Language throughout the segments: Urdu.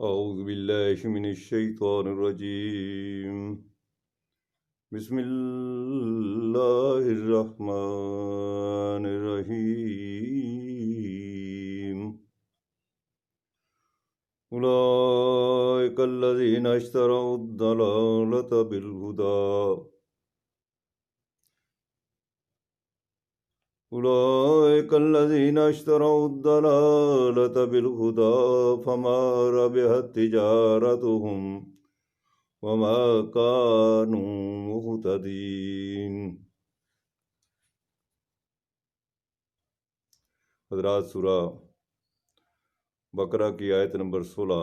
أعوذ بالله من الشيطان الرجيم بسم الله الرحمن الرحيم أولئك الذين اشتروا الضلالة بالهدى أولئك الذين اشتروا الضلالة بالهدى فما ربحت تجارتهم وما كانوا مهتدين۔ حضرات، سورہ بقرہ کی آیت نمبر 16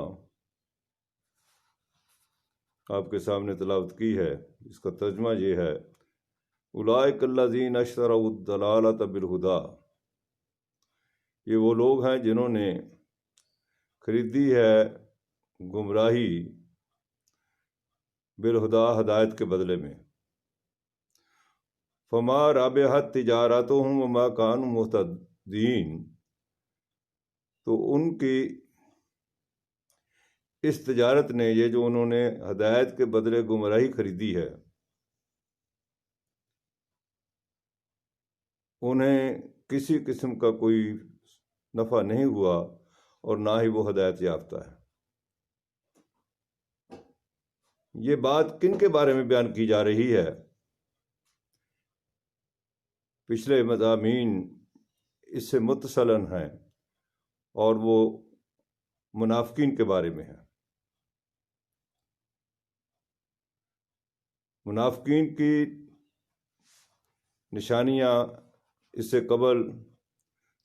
آپ کے سامنے تلاوت کی ہے۔ اس کا ترجمہ یہ ہے: اولئک الذین اشتروا الضلالۃ بالہدی، یہ وہ لوگ ہیں جنہوں نے خریدی ہے گمراہی بالہدی، ہدایت کے بدلے میں۔ فما ربحت تجارتہم وما کانوا مہتدین، تو ان کی اس تجارت نے، یہ جو انہوں نے ہدایت کے بدلے گمراہی خریدی ہے، انہیں کسی قسم کا کوئی نفع نہیں ہوا اور نہ ہی وہ ہدایت یافتہ ہے۔ یہ بات کن کے بارے میں بیان کی جا رہی ہے؟ پچھلے مضامین اس سے متصلاً ہیں اور وہ منافقین کے بارے میں ہیں۔ منافقین کی نشانیاں اس سے قبل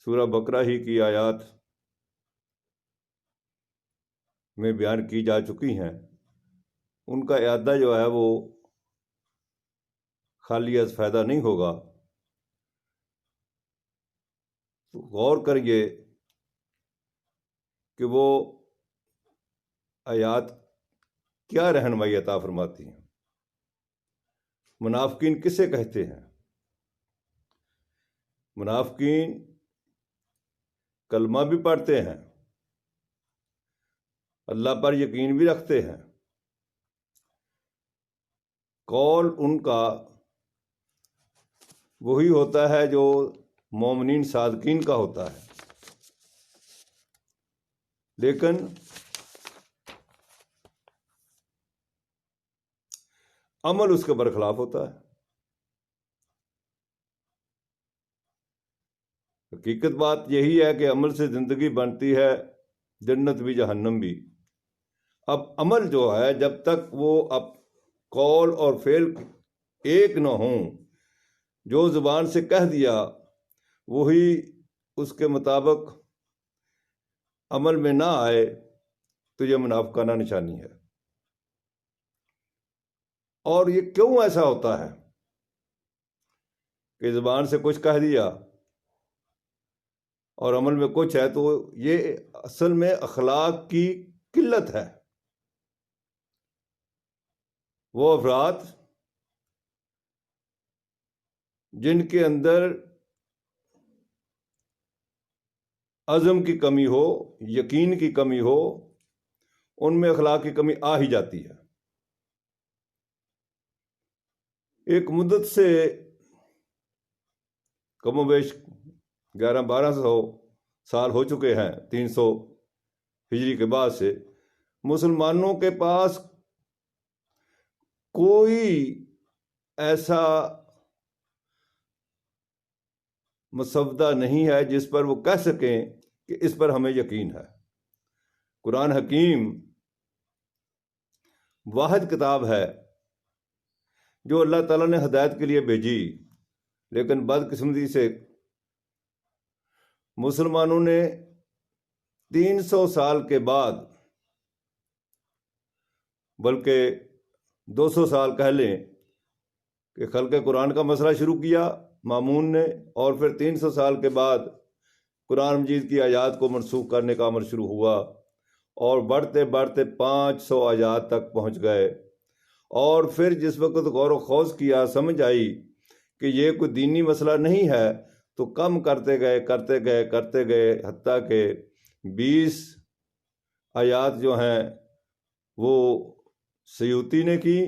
سورہ بقرہ ہی کی آیات میں بیان کی جا چکی ہیں۔ ان کا اعادہ جو ہے وہ خالی از فائدہ نہیں ہوگا۔ تو غور کریے کہ وہ آیات کیا رہنمائی عطا فرماتی ہیں۔ منافقین کسے کہتے ہیں؟ منافقین کلمہ بھی پڑھتے ہیں، اللہ پر یقین بھی رکھتے ہیں، قول ان کا وہی ہوتا ہے جو مومنین صادقین کا ہوتا ہے، لیکن عمل اس کے برخلاف ہوتا ہے۔ حقیقت بات یہی ہے کہ عمل سے زندگی بنتی ہے، جنت بھی جہنم بھی۔ اب عمل جو ہے، جب تک وہ اب قول اور فعل ایک نہ ہوں، جو زبان سے کہہ دیا وہی اس کے مطابق عمل میں نہ آئے، تو یہ منافقانہ نشانی ہے۔ اور یہ کیوں ایسا ہوتا ہے کہ زبان سے کچھ کہہ دیا اور عمل میں کچھ ہے؟ تو یہ اصل میں اخلاق کی قلت ہے۔ وہ افراد جن کے اندر عزم کی کمی ہو، یقین کی کمی ہو، ان میں اخلاق کی کمی آ ہی جاتی ہے۔ ایک مدت سے کم و بیش 1100-1200 سال ہو چکے ہیں، 300 ہجری کے بعد سے مسلمانوں کے پاس کوئی ایسا مسودہ نہیں ہے جس پر وہ کہہ سکیں کہ اس پر ہمیں یقین ہے۔ قرآن حکیم واحد کتاب ہے جو اللہ تعالیٰ نے ہدایت کے لیے بھیجی، لیکن بدقسمتی سے مسلمانوں نے 300 سال کے بعد، بلکہ 200 سال کہہ لیں، کہ خلق قرآن کا مسئلہ شروع کیا مامون نے، اور پھر 300 سال کے بعد قرآن مجید کی آیات کو منسوخ کرنے کا عمل شروع ہوا، اور بڑھتے بڑھتے 500 آیات تک پہنچ گئے۔ اور پھر جس وقت غور و خوض کیا، سمجھ آئی کہ یہ کوئی دینی مسئلہ نہیں ہے، تو کم کرتے گئے، حتیٰ کہ 20 آیات جو ہیں وہ سیوطی نے کی،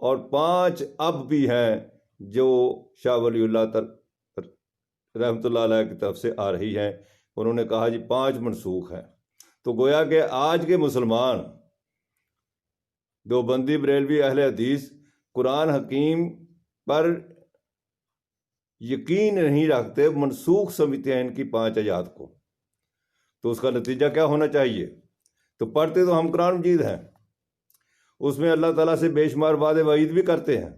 اور 5 اب بھی ہیں جو شاہ ولی اللہ رحمۃ اللہ علیہ کی طرف سے آ رہی ہیں۔ انہوں نے کہا جی 5 منسوخ ہیں۔ تو گویا کہ آج کے مسلمان دیوبندی، بریلوی، اہل حدیث قرآن حکیم پر یقین نہیں رکھتے، منسوخ سمجھتے ہیں ان کی 5 آیات کو۔ تو اس کا نتیجہ کیا ہونا چاہیے؟ تو پڑھتے تو ہم قرآن مجید ہیں، اس میں اللہ تعالیٰ سے بے شمار وعدے وعید بھی کرتے ہیں،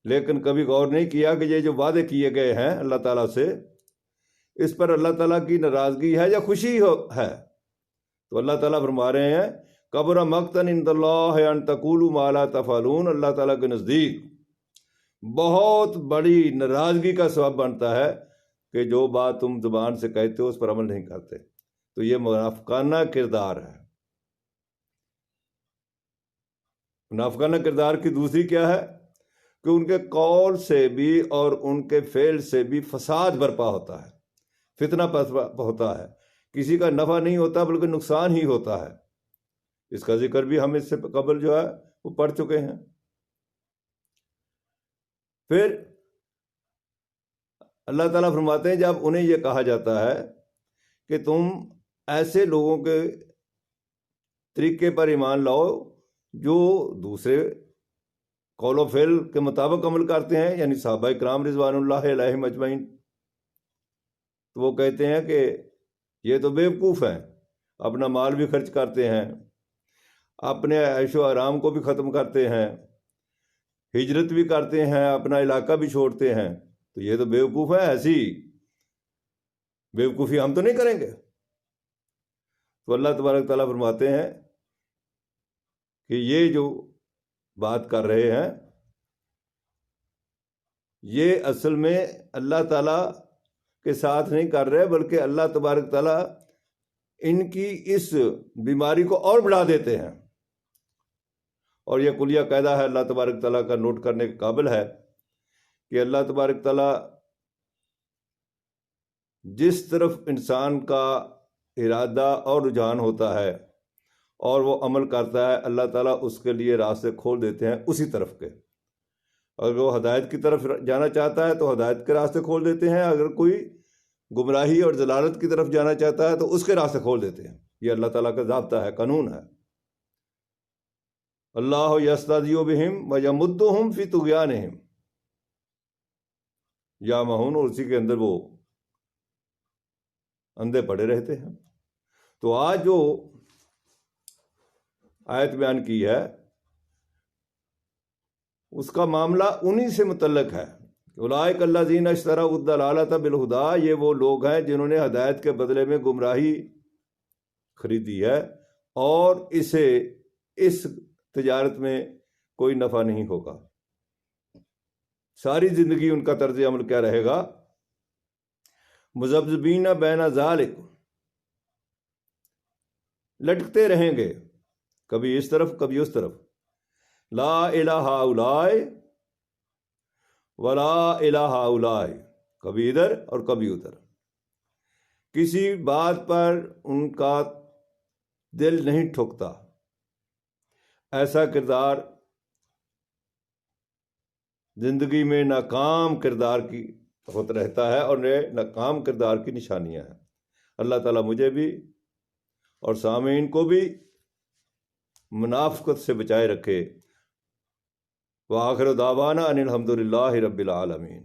لیکن کبھی غور نہیں کیا کہ یہ جو وعدے کیے گئے ہیں اللہ تعالیٰ سے، اس پر اللہ تعالیٰ کی ناراضگی ہے یا خوشی ہے؟ تو اللہ تعالیٰ فرما رہے ہیں کبر مقتن عند اللہ ان تقولوا ما لا تفعلون۔ اللہ تعالیٰ کے نزدیک بہت بڑی ناراضگی کا سبب بنتا ہے کہ جو بات تم زبان سے کہتے ہو اس پر عمل نہیں کرتے۔ تو یہ منافقانہ کردار ہے۔ منافقانہ کردار کی دوسری کیا ہے کہ ان کے قول سے بھی اور ان کے فعل سے بھی فساد برپا ہوتا ہے، فتنہ ہوتا ہے، کسی کا نفع نہیں ہوتا بلکہ نقصان ہی ہوتا ہے۔ اس کا ذکر بھی ہم اس سے قبل جو ہے وہ پڑھ چکے ہیں۔ پھر اللہ تعالیٰ فرماتے ہیں جب انہیں یہ کہا جاتا ہے کہ تم ایسے لوگوں کے طریقے پر ایمان لاؤ جو دوسرے قول و فعل کے مطابق عمل کرتے ہیں، یعنی صحابہ کرام رضوان اللہ علیہم اجمعین، تو وہ کہتے ہیں کہ یہ تو بیوقوف ہیں، اپنا مال بھی خرچ کرتے ہیں، اپنے عیش و آرام کو بھی ختم کرتے ہیں، ہجرت بھی کرتے ہیں، اپنا علاقہ بھی چھوڑتے ہیں، تو یہ تو بیوقوف ہیں، ایسی بیوقوفی ہم تو نہیں کریں گے۔ تو اللہ تبارک تعالیٰ فرماتے ہیں کہ یہ جو بات کر رہے ہیں یہ اصل میں اللہ تعالیٰ کے ساتھ نہیں کر رہے، بلکہ اللہ تبارک تعالیٰ ان کی اس بیماری کو اور بڑھا دیتے ہیں۔ اور یہ کلیہ قاعدہ ہے اللہ تبارک تعالیٰ کا، نوٹ کرنے کے قابل ہے کہ اللہ تبارک تعالیٰ جس طرف انسان کا ارادہ اور رجحان ہوتا ہے اور وہ عمل کرتا ہے، اللہ تعالیٰ اس کے لیے راستے کھول دیتے ہیں اسی طرف کے۔ اگر وہ ہدایت کی طرف جانا چاہتا ہے تو ہدایت کے راستے کھول دیتے ہیں، اگر کوئی گمراہی اور ضلالت کی طرف جانا چاہتا ہے تو اس کے راستے کھول دیتے ہیں۔ یہ اللہ تعالیٰ کا ضابطہ ہے، قانون ہے۔ اللہ یستہزئ بہم ویمدہم فی طغیانہم یعمہون، اور اسی کے اندر وہ اندھے پڑے رہتے ہیں۔ تو آج جو آیت بیان کی ہے اس کا معاملہ انہی سے متعلق ہے۔ اولئک الذین اشتروا الضلالۃ بالہدی، یہ وہ لوگ ہیں جنہوں نے ہدایت کے بدلے میں گمراہی خریدی ہے، اور اسے اس تجارت میں کوئی نفع نہیں ہوگا۔ ساری زندگی ان کا طرز عمل کیا رہے گا؟ مذبذبین بین ذالک، لٹکتے رہیں گے، کبھی اس طرف کبھی اس طرف، لا الہ ہؤلاء ولا الہ ہؤلاء، کبھی ادھر اور کبھی ادھر، کسی بات پر ان کا دل نہیں ٹھکتا۔ ایسا کردار زندگی میں ناکام کردار کی ہوتا رہتا ہے، اور ناکام کردار کی نشانیاں ہیں۔ اللہ تعالیٰ مجھے بھی اور سامعین کو بھی منافقت سے بچائے رکھے۔ وآخر دعوانا ان الحمد للہ رب العالمین۔